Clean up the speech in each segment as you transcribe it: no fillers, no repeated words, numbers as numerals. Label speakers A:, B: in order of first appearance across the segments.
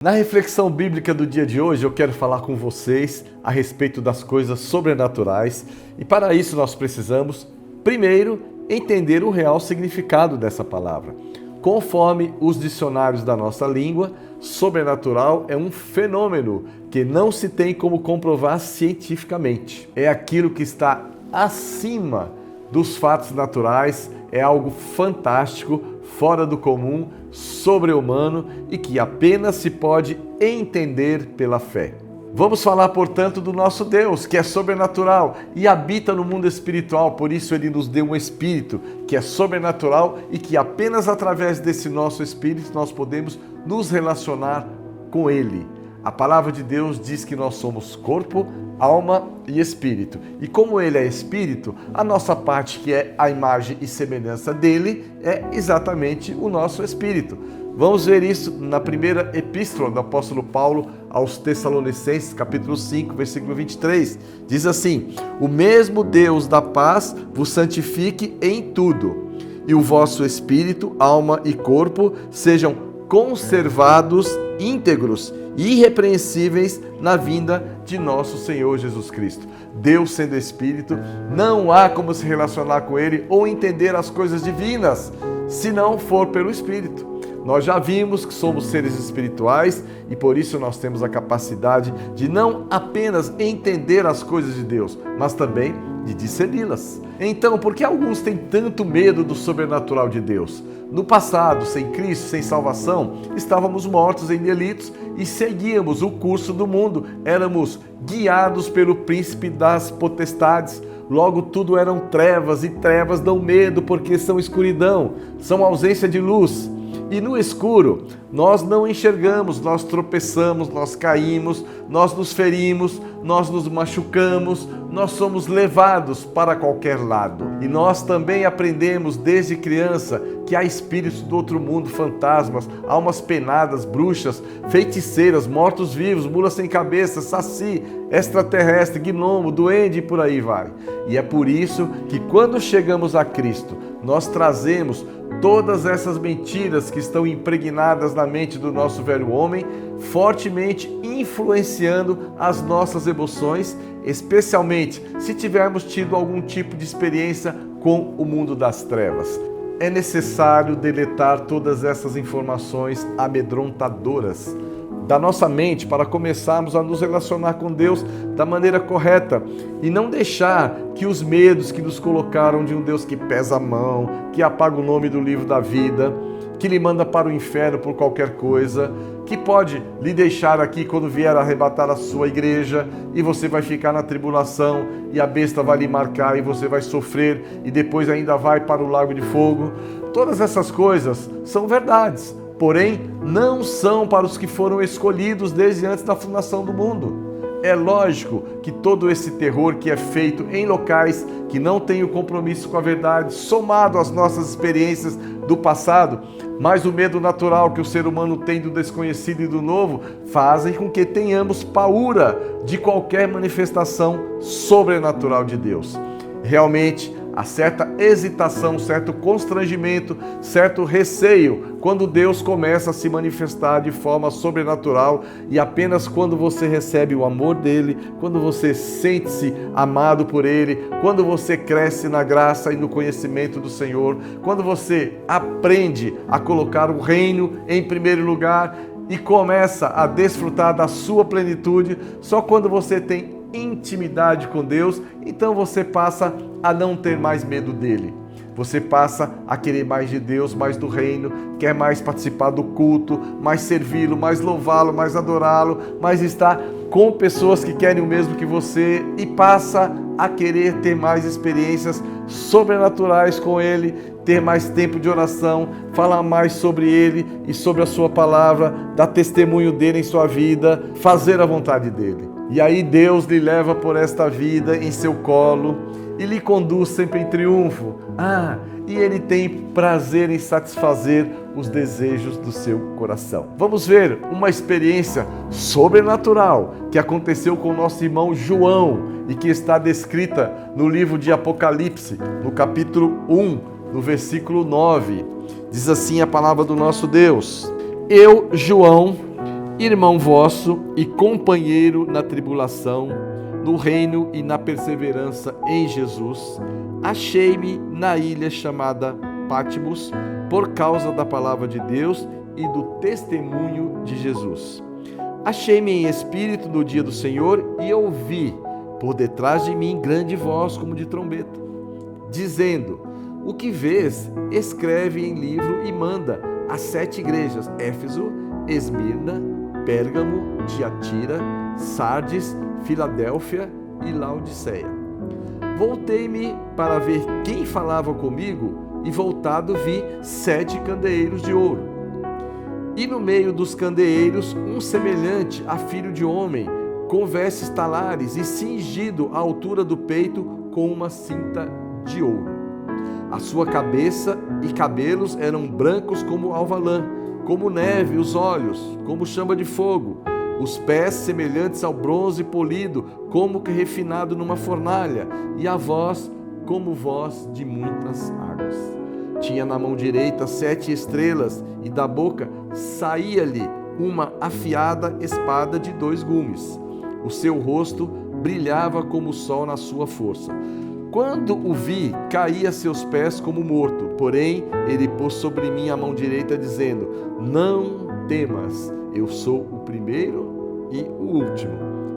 A: Na reflexão bíblica do dia de hoje, eu quero falar com vocês a respeito das coisas sobrenaturais e para isso nós precisamos, primeiro, entender o real significado dessa palavra. Conforme os dicionários da nossa língua, sobrenatural é um fenômeno que não se tem como comprovar cientificamente. É aquilo que está acima dos fatos naturais, é algo fantástico, fora do comum, sobre-humano e que apenas se pode entender pela fé. Vamos falar, portanto, do nosso Deus, que é sobrenatural e habita no mundo espiritual, por isso ele nos deu um espírito que é sobrenatural e que apenas através desse nosso espírito nós podemos nos relacionar com ele. A palavra de Deus diz que nós somos corpo, alma e espírito. E como ele é espírito, a nossa parte, que é a imagem e semelhança dele, é exatamente o nosso espírito. Vamos ver isso na primeira epístola do apóstolo Paulo aos Tessalonicenses, capítulo 5, versículo 23. Diz assim: "O mesmo Deus da paz vos santifique em tudo, e o vosso espírito, alma e corpo sejam conservados íntegros e irrepreensíveis na vinda de nosso Senhor Jesus Cristo." Deus sendo Espírito, não há como se relacionar com Ele ou entender as coisas divinas, se não for pelo Espírito. Nós já vimos que somos seres espirituais e por isso nós temos a capacidade de não apenas entender as coisas de Deus, mas também de discerni-las. Então, por que alguns têm tanto medo do sobrenatural de Deus? No passado, sem Cristo, sem salvação, estávamos mortos em delitos e seguíamos o curso do mundo. Éramos guiados pelo príncipe das potestades. Logo, tudo eram trevas, e trevas dão medo porque são escuridão, são ausência de luz. E no escuro, nós não enxergamos, nós tropeçamos, nós caímos, nós nos ferimos, nós nos machucamos, nós somos levados para qualquer lado. E nós também aprendemos desde criança que há espíritos do outro mundo, fantasmas, almas penadas, bruxas, feiticeiras, mortos-vivos, mulas sem cabeça, saci, extraterrestre, gnomo, duende e por aí vai. E é por isso que quando chegamos a Cristo, nós trazemos todas essas mentiras que estão impregnadas na mente do nosso velho homem, fortemente influenciando as nossas emoções, especialmente se tivermos tido algum tipo de experiência com o mundo das trevas. É necessário deletar todas essas informações amedrontadoras da nossa mente para começarmos a nos relacionar com Deus da maneira correta e não deixar que os medos que nos colocaram de um Deus que pesa a mão, que apaga o nome do livro da vida, que lhe manda para o inferno por qualquer coisa, que pode lhe deixar aqui quando vier arrebatar a sua igreja e você vai ficar na tribulação e a besta vai lhe marcar e você vai sofrer e depois ainda vai para o lago de fogo. Todas essas coisas são verdades, porém não são para os que foram escolhidos desde antes da fundação do mundo. É lógico que todo esse terror que é feito em locais que não têm o compromisso com a verdade, somado às nossas experiências do passado, mas o medo natural que o ser humano tem do desconhecido e do novo, fazem com que tenhamos paura de qualquer manifestação sobrenatural de Deus. Realmente, há certa hesitação, certo constrangimento, certo receio quando Deus começa a se manifestar de forma sobrenatural e apenas quando você recebe o amor dele, quando você sente-se amado por ele, quando você cresce na graça e no conhecimento do Senhor, quando você aprende a colocar o reino em primeiro lugar e começa a desfrutar da sua plenitude, só quando você tem intimidade com Deus, então você passa a não ter mais medo dele. Você passa a querer mais de Deus, mais do reino, quer mais participar do culto, mais servi-lo, mais louvá-lo, mais adorá-lo, mais estar com pessoas que querem o mesmo que você e passa a querer ter mais experiências sobrenaturais com ele, ter mais tempo de oração, falar mais sobre ele e sobre a sua palavra, dar testemunho dele em sua vida, fazer a vontade dele. E aí Deus lhe leva por esta vida em seu colo e lhe conduz sempre em triunfo. E ele tem prazer em satisfazer os desejos do seu coração. Vamos ver uma experiência sobrenatural que aconteceu com o nosso irmão João e que está descrita no livro de Apocalipse, no capítulo 1, no versículo 9. Diz assim a palavra do nosso Deus: "Eu, João, irmão vosso e companheiro na tribulação, no reino e na perseverança em Jesus, achei-me na ilha chamada Patmos, por causa da palavra de Deus e do testemunho de Jesus. Achei-me em espírito no dia do Senhor e ouvi, por detrás de mim, grande voz como de trombeta, dizendo: o que vês, escreve em livro e manda às 7 igrejas: Éfeso, Esmirna, Pérgamo, Tiatira, Sardes, Filadélfia e Laodiceia. Voltei-me para ver quem falava comigo, e voltado vi 7 candeeiros de ouro. E no meio dos candeeiros, um semelhante a filho de homem, com vestes talares e cingido à altura do peito com uma cinta de ouro. A sua cabeça e cabelos eram brancos como alvalã, como neve os olhos, como chama de fogo, os pés semelhantes ao bronze polido, como que refinado numa fornalha, e a voz como voz de muitas águas. Tinha na mão direita 7 estrelas, e da boca saía-lhe uma afiada espada de 2 gumes. O seu rosto brilhava como o sol na sua força. Quando o vi, caí a seus pés como morto. Porém, ele pôs sobre mim a mão direita, dizendo: não temas, eu sou o primeiro e o último.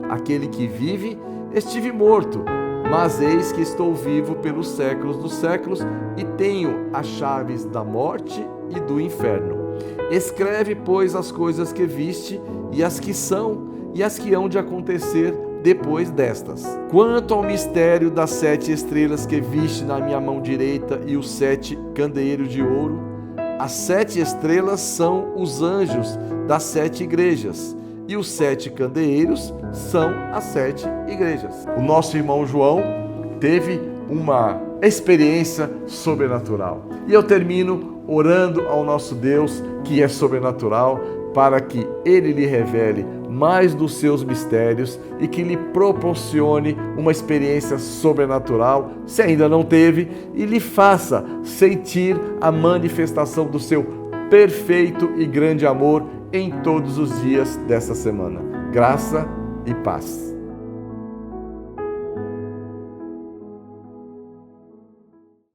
A: Aquele que vive, estive morto, mas eis que estou vivo pelos séculos dos séculos e tenho as chaves da morte e do inferno. Escreve, pois, as coisas que viste, e as que são, e as que hão de acontecer depois destas. Quanto ao mistério das 7 estrelas que viste na minha mão direita e os 7 candeeiros de ouro, as 7 estrelas são os anjos das 7 igrejas, e os 7 candeeiros são as 7 igrejas. O nosso irmão João teve uma experiência sobrenatural. E eu termino orando ao nosso Deus, que é sobrenatural, para que Ele lhe revele mais dos seus mistérios e que lhe proporcione uma experiência sobrenatural, se ainda não teve, e lhe faça sentir a manifestação do seu perfeito e grande amor em todos os dias dessa semana. Graça e paz.